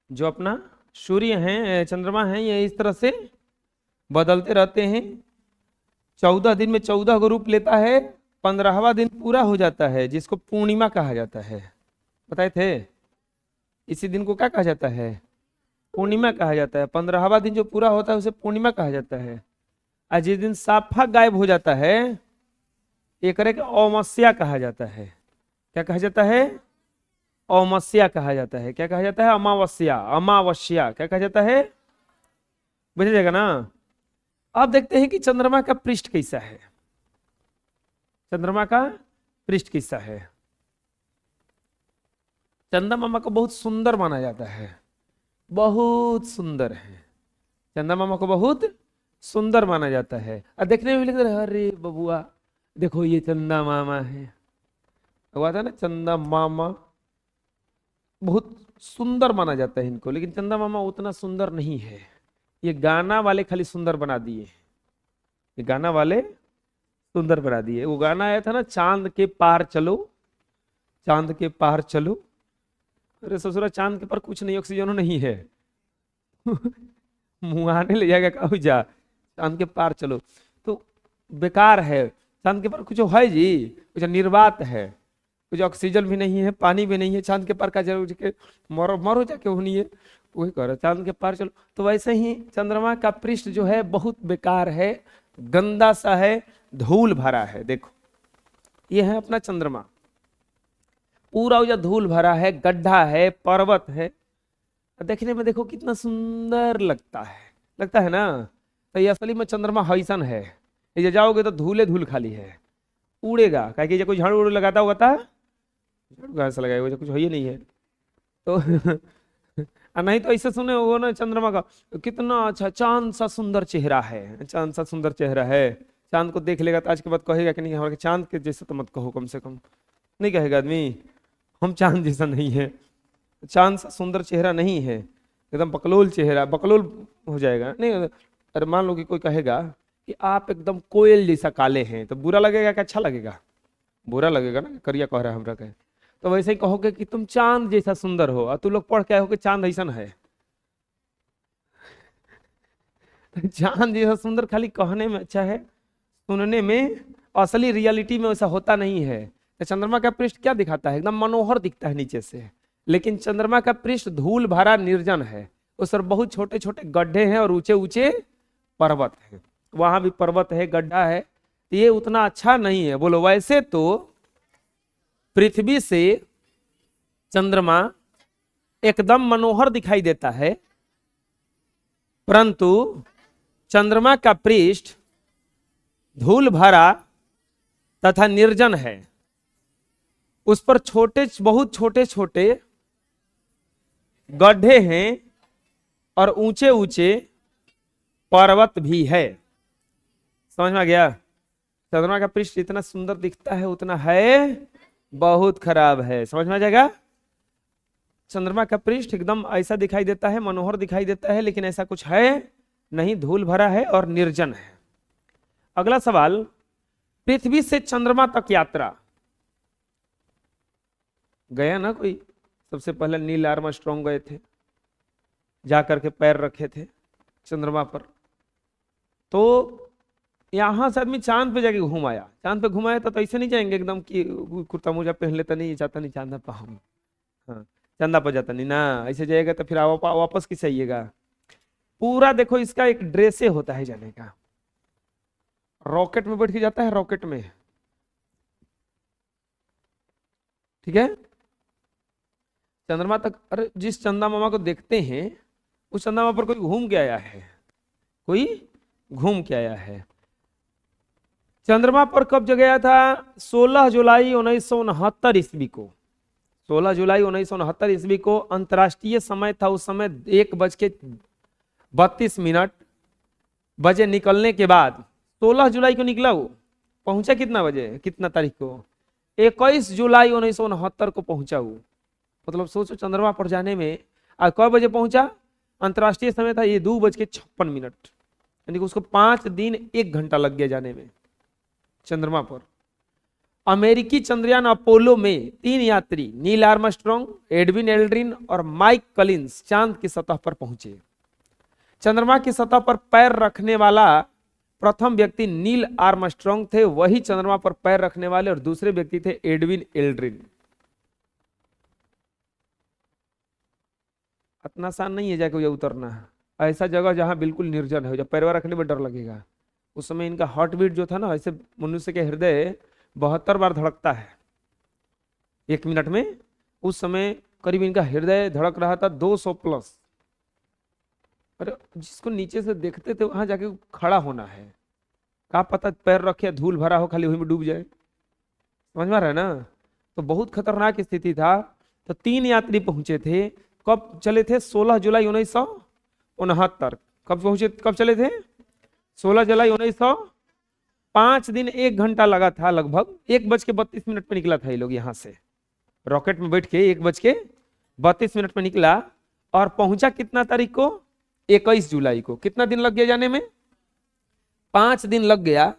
जो अपना सूर्य है, चंद्रमा है, ये इस तरह से बदलते रहते हैं। 14 दिन में 14 को रूप लेता है। 15वां दिन पूरा हो जाता है जिसको पूर्णिमा कहा जाता है। बताए थे? इसी दिन को क्या कहा जाता है? पूर्णिमा कहा जाता है। 15वां दिन जो पूरा होता है उसे पूर्णिमा कहा जाता है। और जिस दिन साफा गायब हो जाता है एक अमावस्या कहा जाता है। क्या कहा जाता है? अमावस्या कहा जाता है। क्या कहा जाता है? अमावस्या, अमावस्या क्या कहा जाता है? बुझ जाएगा ना। अब देखते हैं कि चंद्रमा का पृष्ठ कैसा है। चंद्रमा का पृष्ठ कैसा है? चंद्रमा को बहुत सुंदर माना जाता है। बहुत सुंदर है। चंद्रमा को बहुत सुंदर माना जाता है। और देखने में लगता है अरे बबुआ देखो ये चंदा मामा है। हुआ था ना चंदा मामा, बहुत सुंदर माना जाता है इनको। लेकिन चंदा मामा उतना सुंदर नहीं है। ये गाना वाले खाली सुंदर बना दिए। ये गाना वाले सुंदर बना दिए। वो गाना आया था ना, चांद के पार चलो, चांद के पार चलो। अरे ससुरा चांद के पार कुछ नहीं, ऑक्सीजन नहीं है। मुहाने ले जाएगा कहा जा, चांद के पार चलो तो बेकार है। चांद के पार कुछ है जी? कुछ निर्वात है, कुछ ऑक्सीजन भी नहीं है, पानी भी नहीं है। चांद के पार का जरूर के मरो मरो जाके होनी है। वही कह रहा चांद के पार चलो। तो वैसे ही चंद्रमा का पृष्ठ जो है बहुत बेकार है, गंदा सा है, धूल भरा है। देखो ये है अपना चंद्रमा, पूरा उधर धूल भरा है, गड्ढा है, पर्वत है। देखने में देखो कितना सुंदर लगता है ना। तो ये असली में चंद्रमा हैसन है। ये जाओगे तो धूले धूल खाली है, उड़ेगा। क्या कि कोई झाड़ू उड़ू लगाता होगा था, झाड़ू कहाँ से लगाएगा, कुछ है ही नहीं है। तो नहीं तो ऐसे सुने हो ना चंद्रमा का कितना अच्छा चांद सा सुंदर चेहरा है, चांद सा सुंदर चेहरा है। चांद को देख लेगा तो आज के बाद कहेगा कि नहीं हमारे चांद के जैसे तो मत कहो, कम से कम नहीं कहेगा आदमी हम चांद जैसा नहीं है। चांद सा सुंदर चेहरा नहीं है, एकदम बकलोल चेहरा, बकलोल हो जाएगा। नहीं अरे मान लो कि कोई कहेगा कि आप एकदम कोयल जैसा काले हैं तो बुरा लगेगा कि अच्छा लगेगा? बुरा लगेगा ना, करिया कह रहा है हमरा कहे। तो वैसे ही कहोगे कि तुम चांद जैसा सुंदर हो, और तू लोग पढ़ के आए हो कि चांद ऐसा है। चांद जैसा सुंदर खाली कहने में अच्छा है, सुनने में असली रियलिटी में वैसा होता नहीं है। तो चंद्रमा का पृष्ठ क्या दिखाता है? एकदम मनोहर दिखता है नीचे से। लेकिन चंद्रमा का पृष्ठ धूल भरा निर्जन है। उस पर बहुत छोटे छोटे गड्ढे हैं और ऊंचे ऊंचे पर्वत है। वहां भी पर्वत है, गड्ढा है। ये उतना अच्छा नहीं है। बोलो वैसे तो पृथ्वी से चंद्रमा एकदम मनोहर दिखाई देता है, परंतु चंद्रमा का पृष्ठ धूल भरा तथा निर्जन है। उस पर बहुत छोटे छोटे गड्ढे हैं और ऊंचे ऊंचे पर्वत भी है। समझ में आ गया? चंद्रमा का पृष्ठ जितना सुंदर दिखता है उतना है बहुत खराब है। समझ में आ जाएगा? चंद्रमा का पृष्ठ एकदम ऐसा दिखाई देता है, मनोहर दिखाई देता है, लेकिन ऐसा कुछ है नहीं, धूल भरा है और निर्जन है। अगला सवाल, पृथ्वी से चंद्रमा तक यात्रा गया ना कोई? सबसे पहले नील आर्मस्ट्रांग गए थे, जाकर के पैर रखे थे चंद्रमा पर। तो यहां से आदमी चांद पे जाके घूम आया। चांद पे घुमाया तो ऐसे नहीं जाएंगे एकदम कि कुर्ता मोजा पहन लेता नहीं, जाता नहीं चांदा पर हम, हाँ चंदा पर जाता नहीं ना। ऐसे जाएगा तो फिर वापस किसे आइएगा? पूरा देखो इसका एक ड्रेसे होता है जाने का। रॉकेट में बैठ के जाता है, रॉकेट में, ठीक है, चंद्रमा तक। अरे जिस चंदा मामा को देखते हैं उस चंदा मामा पर कोई घूम के आया है, कोई घूम के आया है। चंद्रमा पर कब गया था? 16 जुलाई 1969 ईस्वी को। 16 जुलाई 1969 ईस्वी को अंतर्राष्ट्रीय समय था। उस समय 1:32 बजे निकलने के बाद, 16 जुलाई को निकला वो, पहुंचा कितना बजे, कितना तारीख को? 21 जुलाई 1969 को पहुंचा वो। मतलब सोचो चंद्रमा पर जाने में कब बजे पहुंचा? अंतर्राष्ट्रीय समय था ये 2:56, यानी कि उसको 5 दिन 1 घंटा लग गया जाने में चंद्रमा पर। अमेरिकी चंद्रयान अपोलो में 3 यात्री नील आर्मस्ट्रॉन्ग, एडविन एल्ड्रिन और माइक कलिंस चांद की सतह पर पहुंचे। चंद्रमा की सतह पर पैर रखने वाला प्रथम व्यक्ति नील आर्मस्ट्रॉन्ग थे, वही चंद्रमा पर पैर रखने वाले और दूसरे व्यक्ति थे एडविन एल्ड्रिन। इतना आसान नहीं है जाके उतरना, ऐसा जगह जहां बिल्कुल निर्जन है, जब पैरवा रखने में डर लगेगा। उस समय इनका हार्ट बीट जो था ना, ऐसे मनुष्य के हृदय 72 बार धड़कता है 1 मिनट में। उस समय करीब इनका हृदय धड़क रहा था 200 प्लस। अरे जिसको नीचे से देखते थे वहां जाके खड़ा होना है, क्या पता पैर रखे धूल भरा हो खाली वहीं में डूब जाए, समझ में आ रहा है ना। तो बहुत खतरनाक स्थिति था। तो 3 यात्री पहुंचे थे। कब चले थे? 16 जुलाई 1969। कब पहुंचे, कब चले थे? 16 जुलाई 1900। 5 दिन 1 घंटा लगा था, लगभग 1:32 पे निकला था ये लोग यहाँ से। रॉकेट में बैठ के 1:32 में निकला और पहुंचा कितना तारीख को? 21 जुलाई को। कितना दिन लग गया जाने में? 5 दिन लग गया।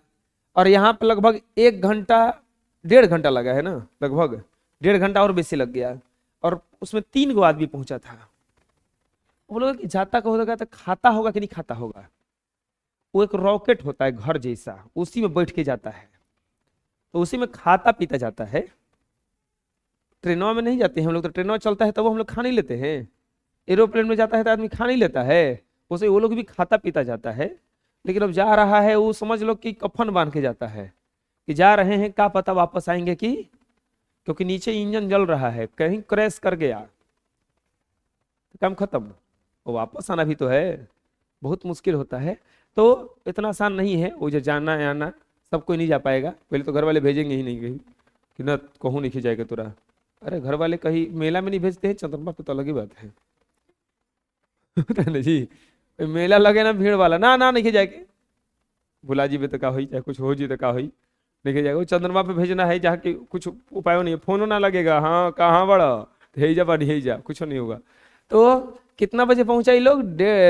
और यहाँ पे लगभग 1 घंटा 1.5 घंटा लगा है ना, लगभग 1.5 घंटा और बेसी लग गया। और उसमें 3 गो आदमी पहुंचा था। वो लोग कि जाता का होगा तो खाता होगा कि नहीं खाता होगा। वो एक रॉकेट होता है घर जैसा, उसी में बैठ के जाता है, तो उसी में खाता पीता जाता है। ट्रेनों में नहीं जाते हैं हम लोग, तो ट्रेनों चलता है तब हम लोग खा नहीं लेते हैं। एरोप्लेन में जाता है तो आदमी खा नहीं लेता है, उसे वो लोग भी खाता पीता जाता है। लेकिन अब जा रहा है वो समझ लो कि कफन बांध के जाता है कि जा रहे हैं, क्या पता वापस आएंगे कि, क्योंकि नीचे इंजन जल रहा है, कहीं क्रैश कर गया तो काम खत्म, वो वापस आना भी तो है, बहुत मुश्किल होता है। तो इतना आसान नहीं है वो जो जाना आना, सब कोई नहीं जा पाएगा। पहले तो घर वाले भेजेंगे ही नहीं कहीं कि ना कहूँ नहीं जाएगा तुरा। अरे घर वाले कहीं मेला में नहीं भेजते हैं, चंद्रमा पे तो अलग ही बात है ना जी। मेला लगे ना भीड़ वाला, ना ना नहीं जाएगा, बुला जी तो का हो, चाहे कुछ हो जी तो का हो, नहीं जाएगा। वो चंद्रमा पे भेजना है जहाँ की कुछ उपाय नहीं है, फोन ना लगेगा, हाँ कहाँ बड़ा हे जा पानी, हे जा, कुछ नहीं होगा। तो कितना बजे पहुंचा ये लोग?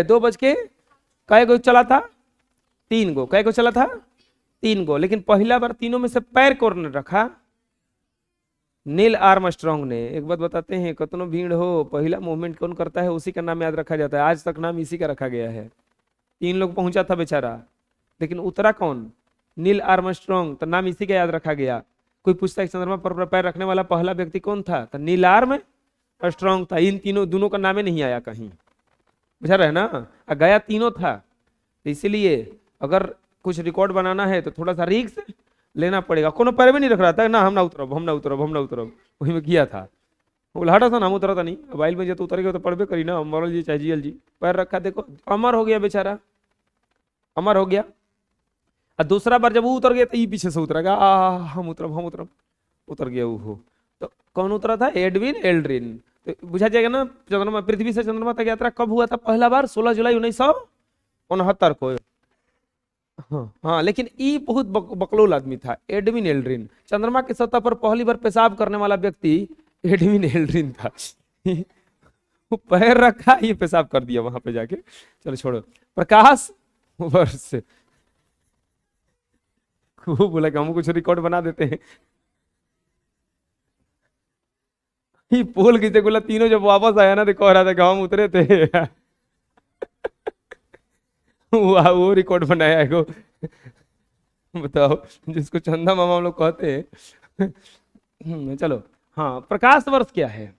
2 बज के कै गो चला था? 3 गो। कै गो चला था? 3 गो। लेकिन पहला बार तीनों में से पैर कौन ने रखा? नील आर्मस्ट्रॉन्ग ने। एक बात बताते हैं, कतनो भीड़ हो, पहला मूवमेंट कौन करता है उसी का नाम याद रखा जाता है। आज तक नाम इसी का रखा गया है। 3 लोग पहुंचा था बेचारा, लेकिन उतरा कौन? नील आर्मस्ट्रॉन्ग, तो नाम इसी का याद रखा गया। कोई पूछता है चंद्रमा पर पैर रखने वाला पहला व्यक्ति कौन था, तो नील आर्मस्ट्रॉन्ग था। इन दोनों का नाम नहीं आया कहीं, बुझा रहे ना। गया तीनों था, तो इसीलिए अगर कुछ रिकॉर्ड बनाना है तो थोड़ा सा रिस्क लेना पड़ेगा। कोनो पैर में नहीं रख रहा था ना, हम ना उतरब, हम ना उतरब, हम ना उतरब, वही में किया था। वो हटा था ना, हम उतरा था नहीं। मोबाइल में जो तो उतरेगा तो पढ़बे करी ना, मरल जी चाहे जियल जी, पैर रखा, देखो अमर हो गया बेचारा, अमर हो गया। और दूसरा बार जब वो उतर गया तो ये पीछे से उतरेगा, हम उतरब, हम उतरब, उतर गया वो। तो कौन उतरा था? Edwin Aldrin. तो बुझा जाएगा ना, चंद्रमा, पृथ्वी से चंद्रमा तक यात्रा कब हुआ था पहला बार? 16 जुलाई 1969 को। हाँ, लेकिन ये बहुत बकलोल आदमी था, एडविन एल्ड्रिन। चंद्रमा की सतह पर पहली बार पेशाब करने वाला व्यक्ति एडविन एल्ड्रिन था वो पैर रखा, ये पेशाब कर दिया वहां पे जाके। चलो छोड़ो। प्रकाश वर्ष, वो बोला कि हम कुछ रिकॉर्ड बना देते हैं। ये पोल किसे बोला, तीनों जब वापस आया ना तो कह रहा था कि हम उतरे थे वो रिकॉर्ड बनाया है को बताओ, जिसको चंदा मामा हम लोग कहते हैं। चलो हाँ, प्रकाश वर्ष क्या है?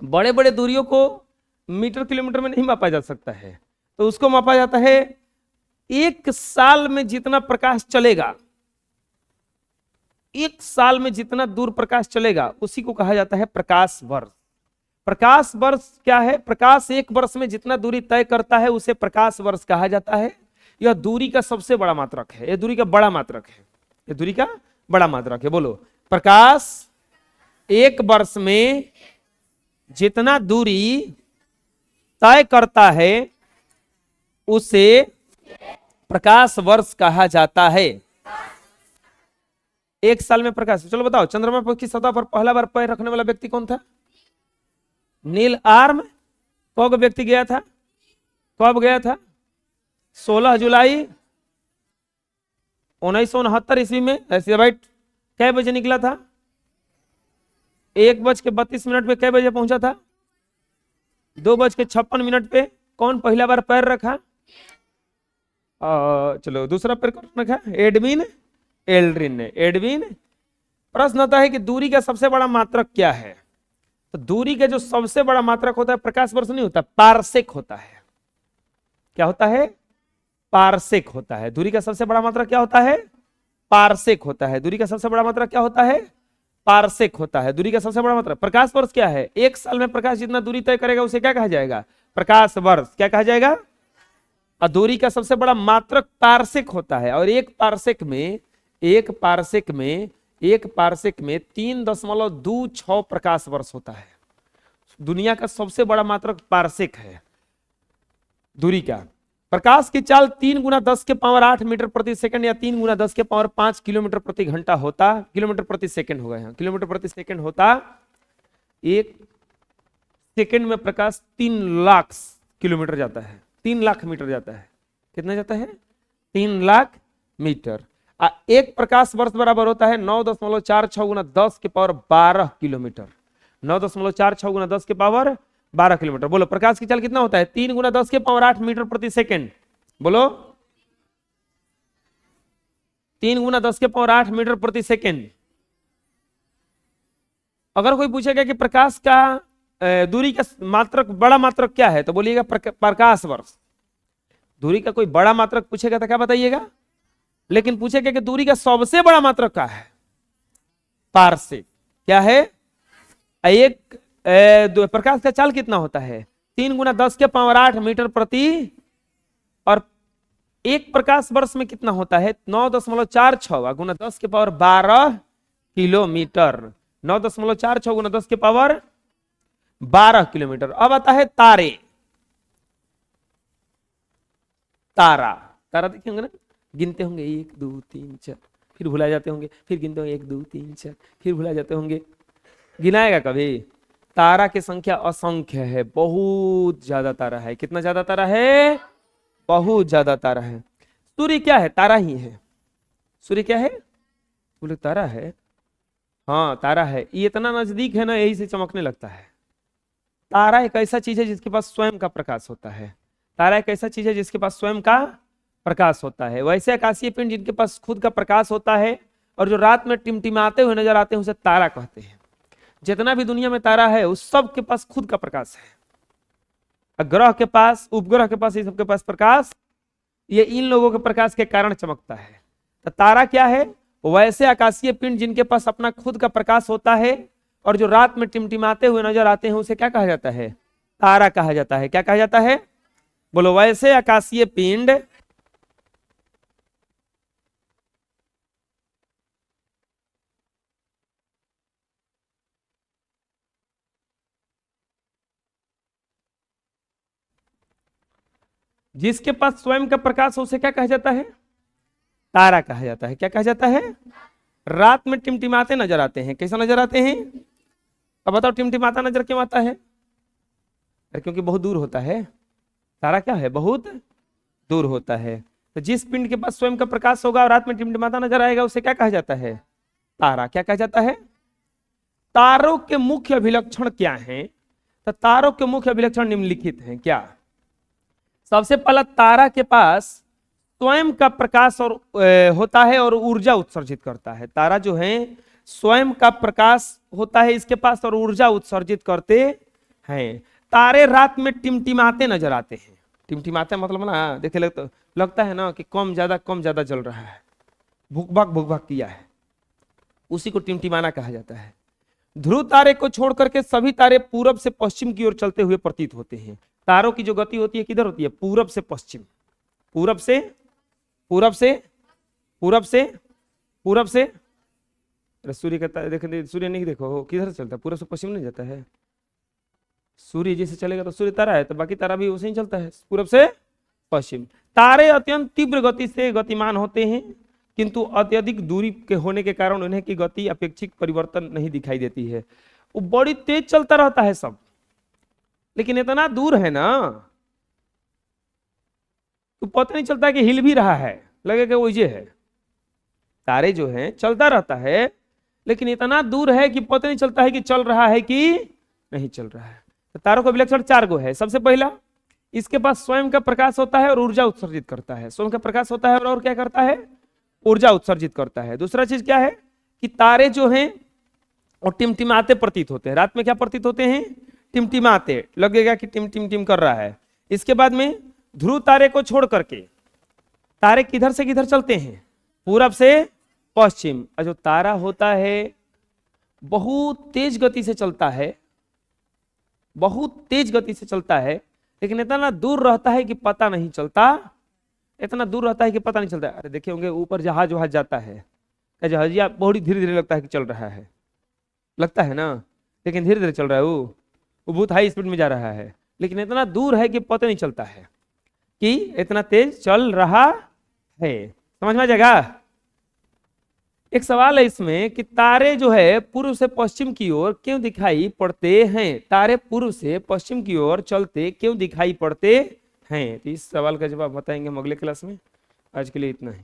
बड़े बड़े दूरियों को मीटर किलोमीटर में नहीं मापा जा सकता है, तो उसको मापा जाता है 1 साल में जितना प्रकाश चलेगा, 1 साल में जितना दूर प्रकाश चलेगा उसी को कहा जाता है प्रकाश वर्ष। प्रकाश वर्ष क्या है? प्रकाश 1 वर्ष में जितना दूरी तय करता है उसे प्रकाश वर्ष कहा जाता है। यह दूरी का सबसे बड़ा मात्रक है, यह दूरी का बड़ा मात्रक है, यह दूरी का बड़ा मात्रक है। बोलो, प्रकाश 1 वर्ष में जितना दूरी तय करता है उसे प्रकाश वर्ष कहा जाता है। 1 साल में प्रकाश। चलो बताओ, चंद्रमा की सतह पर पहला बार पैर रखने वाला व्यक्ति कौन था? नील आर्म। कब व्यक्ति गया था? कब गया था? 16 जुलाई 1969 ईस्वी में। ऐसे राइट, कै बजे निकला था? 1:32 पे कै बजे पहुंचा था? 2:56 पे। कौन पहला बार पैर रखा? चलो दूसरा पैर कौन रखा? एडविन एल्ड्रिन ने। एडविन, प्रश्न आता है कि दूरी का सबसे बड़ा मात्रक क्या है? तो दूरी का जो सबसे बड़ा मात्रक होता है प्रकाश वर्ष नहीं होता, पारसेक होता है। क्या होता है? पारसेक होता है। दूरी का सबसे बड़ा मात्रक क्या होता है? पारसेक होता है। दूरी का सबसे बड़ा मात्रक क्या होता है? पारसेक होता है। दूरी का सबसे बड़ा मात्रक। प्रकाश वर्ष क्या है? एक साल में प्रकाश जितना दूरी तय करेगा उसे क्या कहा जाएगा? प्रकाश वर्ष। क्या कहा जाएगा? और दूरी का सबसे बड़ा मात्रक पारसेक होता है। और एक पारसेक में 3.26 प्रकाश वर्ष होता है। दुनिया का सबसे बड़ा मात्रक पारसेक है दूरी का। प्रकाश की चाल 3×10⁸ मीटर प्रति सेकंड या 3×10⁵ किलोमीटर प्रति घंटा होता। किलोमीटर प्रति सेकंड होगा यहाँ, किलोमीटर प्रति सेकंड होता। एक सेकंड में प्रकाश 3 लाख किलोमीटर जाता है, 3 लाख मीटर जाता है। कितना जाता है? 3 लाख मीटर। एक प्रकाश वर्ष बराबर होता है 9.46×10⁻12 किलोमीटर। 9.46×10⁻12 किलोमीटर। बोलो प्रकाश की चाल कितना होता है? 3×10⁸ मीटर प्रति सेकंड। बोलो 3×10⁸ मीटर प्रति सेकंड। अगर कोई पूछेगा कि प्रकाश का दूरी का मात्रक, बड़ा मात्रक क्या है, तो बोलिएगा प्रकाश वर्ष। दूरी का कोई बड़ा मात्रक पूछेगा तो क्या बताइएगा? लेकिन पूछेगा कि दूरी का सबसे बड़ा मात्रक क्या है? पारसेक। क्या है? एक प्रकाश का चाल कितना होता है? 3×10⁸ मीटर प्रति, और एक प्रकाश वर्ष में कितना होता है? 9.46×10⁻12 किलोमीटर। 9.46×10⁻12 किलोमीटर। अब आता है तारे। तारा, तारा देखे होंगे ना, गिनते होंगे 1 2 3 4, फिर भुला जाते होंगे, फिर गिनते होंगे 1 2 3 4, फिर भुला जाते होंगे। गिनाएगा कभी? तारा की संख्या असंख्य है, बहुत ज्यादा तारा है। कितना ज्यादा तारा है? बहुत ज्यादा तारा है। सूर्य क्या है? तारा ही है। सूर्य क्या है? बोले तारा है। हाँ तारा है। ये इतना नजदीक है ना, यही से चमकने लगता है। तारा एक ऐसा चीज है जिसके पास स्वयं का प्रकाश होता है। तारा एक ऐसा चीज है जिसके पास स्वयं का प्रकाश होता है। वैसे आकाशीय पिंड जिनके पास खुद का प्रकाश होता है और जो रात में टिमटिमाते हुए नजर आते हैं उसे तारा कहते हैं। जितना भी दुनिया में तारा है उस सब के पास खुद का प्रकाश है। ग्रह के पास, उपग्रह के पास, ये सबके पास प्रकाश, ये इन लोगों के प्रकाश के कारण चमकता है। तो तारा क्या है? वैसे आकाशीय पिंड जिनके पास अपना खुद का प्रकाश होता है और जो रात में टिमटिमाते हुए नजर आते हैं उसे क्या कहा जाता है? तारा कहा जाता है। क्या कहा जाता है? बोलो वैसे आकाशीय पिंड जिसके पास स्वयं का प्रकाश हो उसे क्या कहा जाता है? तारा कहा जाता है। क्या कहा जाता है? रात में टिमटिमाते नजर आते हैं। कैसा नजर आते हैं? अब बताओ टिमटिमाता नजर क्यों आता है? क्योंकि बहुत दूर होता है। तारा क्या है? बहुत दूर होता है। तो जिस पिंड के पास स्वयं का प्रकाश होगा और रात में टिमटिमाता नजर आएगा उसे क्या कहा जाता है? तारा। क्या कहा जाता है? तारों के मुख्य अभिलक्षण क्या हैं? तो तारों के मुख्य अभिलक्षण निम्नलिखित हैं। क्या? सबसे पहला, तारा के पास स्वयं का प्रकाश और होता है और ऊर्जा उत्सर्जित करता है। तारा जो है स्वयं का प्रकाश होता है इसके पास और ऊर्जा उत्सर्जित करते हैं। तारे रात में टिमटिमाते नजर आते हैं। टिमटिमाते मतलब ना, देखे लगता है ना कि कम ज्यादा जल रहा है, भुक भाग किया है, उसी को टिमटिमाना कहा जाता है। ध्रुव तारे को छोड़ करके सभी तारे पूरब से पश्चिम की ओर चलते हुए प्रतीत होते हैं। तारों की जो गति होती है किधर होती है? पूरब से पश्चिम, पूरब से पूरब से पूरब से पूरब से। सूर्य का देखे, सूर्य नहीं देखो किधर से चलता है? पूरब से पश्चिम नहीं जाता है। सूर्य जैसे चलेगा तो सूर्य तारा है, तो बाकी तारा भी वैसे ही चलता है, पूरब से पश्चिम। तारे अत्यंत तीव्र गति से गतिमान होते हैं, किंतु अत्यधिक दूरी के होने के कारण उन्हें की गति अपेक्षित परिवर्तन नहीं दिखाई देती है। वो बड़ी तेज चलता रहता है सब, लेकिन इतना दूर है ना तो पता नहीं चलता कि हिल भी रहा है, लगेगा वो ये है। तारे जो हैं चलता रहता है लेकिन इतना दूर है कि पता नहीं चलता है कि चल रहा है कि नहीं चल रहा है। तो तारों का विलक्षण 4 गो है। सबसे पहला, इसके पास स्वयं का प्रकाश होता है और ऊर्जा उत्सर्जित करता है। स्वयं का प्रकाश होता है और क्या करता है? ऊर्जा उत्सर्जित करता है। दूसरा चीज क्या है कि तारे जो हैं वो टिमटिमाते प्रतीत होते हैं। रात में क्या प्रतीत होते हैं? टिमटिमाते, लगेगा कि टिम टिम टिम कर रहा है। इसके बाद में ध्रुव तारे को छोड़ करके तारे किधर से किधर चलते हैं? पूरब से पश्चिम। और जो तारा होता है बहुत तेज गति से चलता है, बहुत तेज गति से चलता है, लेकिन इतना दूर रहता है कि पता नहीं चलता। इतना दूर रहता है कि पता नहीं चलता। अरे देखे होंगे ऊपर जहाज वहाज जाता है, जहाजिया बहुत धीरे धीरे लगता है कि चल रहा है, लगता है ना, लेकिन धीरे धीरे चल रहा है। वो बहुत हाई स्पीड में जा रहा है, लेकिन इतना दूर है कि पता नहीं चलता है कि इतना तेज चल रहा है। समझ में आ जाएगा? एक सवाल है इसमें कि तारे जो है पूर्व से पश्चिम की ओर क्यों दिखाई पड़ते हैं? तारे पूर्व से पश्चिम की ओर चलते क्यों दिखाई पड़ते हैं? तो इस सवाल का जवाब बताएंगे हम अगले क्लास में। आज के लिए इतना ही।